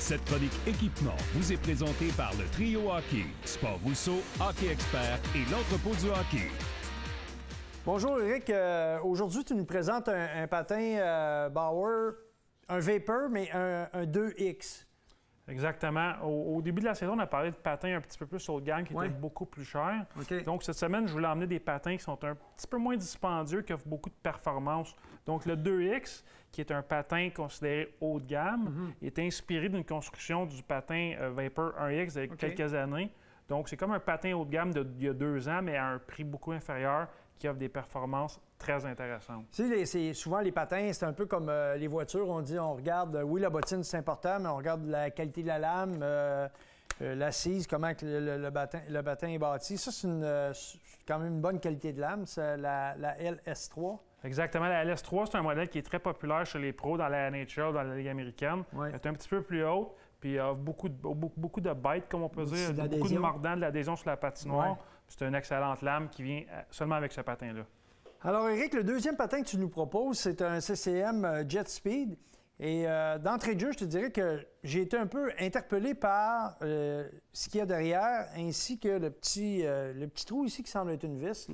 Cette chronique équipement vous est présentée par le Trio Hockey, Sport Rousseau, Hockey Expert et l'entrepôt du hockey. Bonjour Éric, aujourd'hui tu nous présentes un patin Bauer, un Vapor, mais un 2X. Exactement. Au début de la saison, on a parlé de patins un petit peu plus haut de gamme qui étaient beaucoup plus chers. Donc, cette semaine, je voulais emmener des patins qui sont un petit peu moins dispendieux, qui offrent beaucoup de performance. Donc, le 2X, qui est un patin considéré haut de gamme, est inspiré d'une construction du patin Vapor 1X il y a quelques années. Donc, c'est comme un patin haut de gamme d'il y a 2 ans, mais à un prix beaucoup inférieur, qui offre des performances très intéressantes. Tu sais, souvent les patins, c'est un peu comme les voitures. On dit, on regarde, oui, la bottine, c'est important, mais on regarde la qualité de la lame, l'assise, comment le patin est bâti. Ça, c'est quand même une bonne qualité de lame, c'est la LS3. Exactement. La LS3, c'est un modèle qui est très populaire chez les pros dans la NHL, dans la Ligue américaine. Elle est un petit peu plus haute, puis il offre beaucoup de bite, comme on peut dire, beaucoup de mordant, de l'adhésion sur la patinoire. C'est une excellente lame qui vient seulement avec ce patin-là. Alors, Éric, le deuxième patin que tu nous proposes, c'est un CCM Jet Speed. Et d'entrée de jeu, je te dirais que j'ai été un peu interpellé par ce qu'il y a derrière, ainsi que le petit trou ici qui semble être une vis.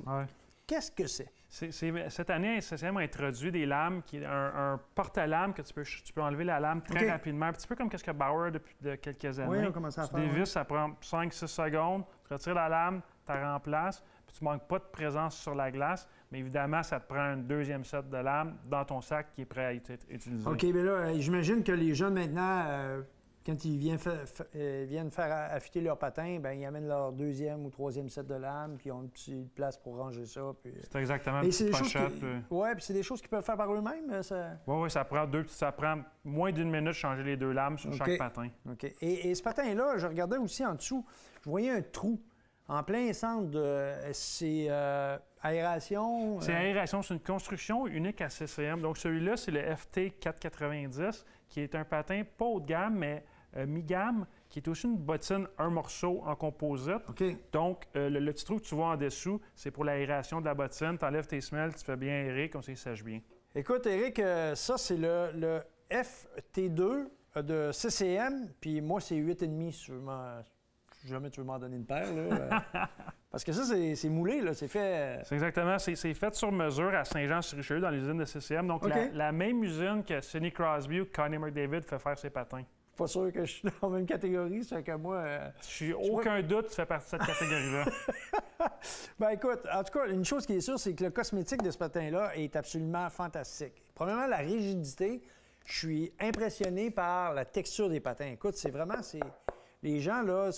Qu'est-ce que c'est? Cette année, CCM a introduit des lames, qui est un porte-lame que tu peux enlever la lame très rapidement, un petit peu comme ce que Bauer depuis quelques années. Oui, on commence à faire. Des vis, ça prend 5-6 secondes, tu retires la lame, tu la remplaces, puis tu ne manques pas de présence sur la glace, mais évidemment, ça te prend un deuxième set de lames dans ton sac qui est prêt à être utilisé. OK, bien là, j'imagine que les jeunes maintenant, quand ils viennent faire affûter leur patin, bien, ils amènent leur deuxième ou troisième set de lames, puis ils ont une petite place pour ranger ça. C'est exactement une petite pochette. Oui, puis c'est des choses qu'ils peuvent faire par eux-mêmes. Oui, ça prend moins d'une minute de changer les 2 lames sur chaque patin. OK. Et ce patin-là, je regardais aussi en dessous, je voyais un trou en plein centre de... C'est aération? C'est aération, c'est une construction unique à CCM. Donc celui-là, c'est le FT490, qui est un patin pas haut de gamme, mais mi-gamme, qui est aussi une bottine un morceau en composite. Donc, le petit trou que tu vois en dessous, c'est pour l'aération de la bottine. Tu enlèves tes semelles, tu fais bien aérer, comme ça, il sèche bien. Écoute, Éric, ça, c'est le FT2 de CCM, puis moi, c'est 8,5 si jamais tu veux m'en donner une paire. Là, parce que ça, c'est moulé, là, c'est fait... C'est exactement, c'est fait sur mesure à Saint-Jean-sur-Richelieu, dans l'usine de CCM. Donc, la même usine que Sidney Crosby ou Connie McDavid fait faire ses patins. Pas sûr que je suis dans la même catégorie, ça fait que moi... aucun doute, tu fais partie de cette catégorie-là. Bien, écoute, en tout cas, une chose qui est sûre, c'est que le cosmétique de ce patin-là est absolument fantastique. Premièrement, la rigidité. Je suis impressionné par la texture des patins. Écoute, c'est vraiment... Les gens, là,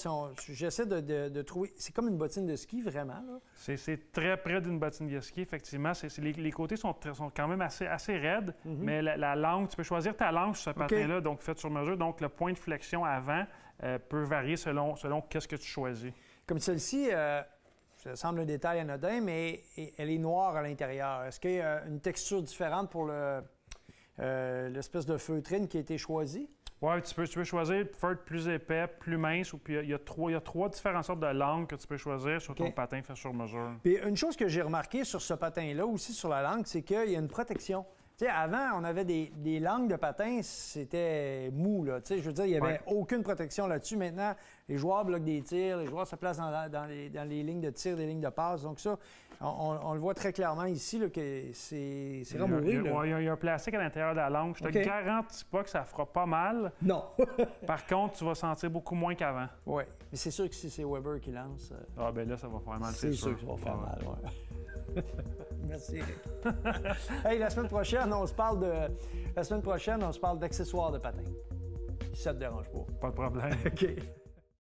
j'essaie de trouver... C'est comme une bottine de ski, vraiment, là. C'est très près d'une bottine de ski, effectivement. Les côtés sont quand même assez raides, mais la langue, tu peux choisir ta langue sur ce patin-là, donc fait sur mesure. Donc, le point de flexion avant peut varier selon qu'est-ce que tu choisis. Comme celle-ci, ça semble un détail anodin, mais elle est noire à l'intérieur. Est-ce qu'il y a une texture différente pour l'espèce de feutrine qui a été choisie? Oui, tu peux choisir feutre plus épais, plus mince, ou puis il y a trois différentes sortes de langues que tu peux choisir sur ton patin fait sur mesure. Puis une chose que j'ai remarqué sur ce patin-là, aussi sur la langue, c'est qu'il y a une protection. Tu sais, avant, on avait des langues de patins, c'était mou, là. Tu sais, je veux dire, il n'y avait aucune protection là-dessus. Maintenant, les joueurs bloquent des tirs, les joueurs se placent dans les lignes de tir, des lignes de passe. Donc ça, on le voit très clairement ici, là, que c'est remouru. Il y a un plastique à l'intérieur de la langue. Je te garantis pas que ça fera pas mal. Non. Par contre, tu vas sentir beaucoup moins qu'avant. Oui, mais c'est sûr que si c'est Weber qui lance... Ah, bien là, ça va faire mal, c'est sûr. Que ça va faire mal, oui. Merci, Éric. Hey, la semaine prochaine, on se parle d'accessoires de patins. Si ça te dérange pas. Pas de problème. OK.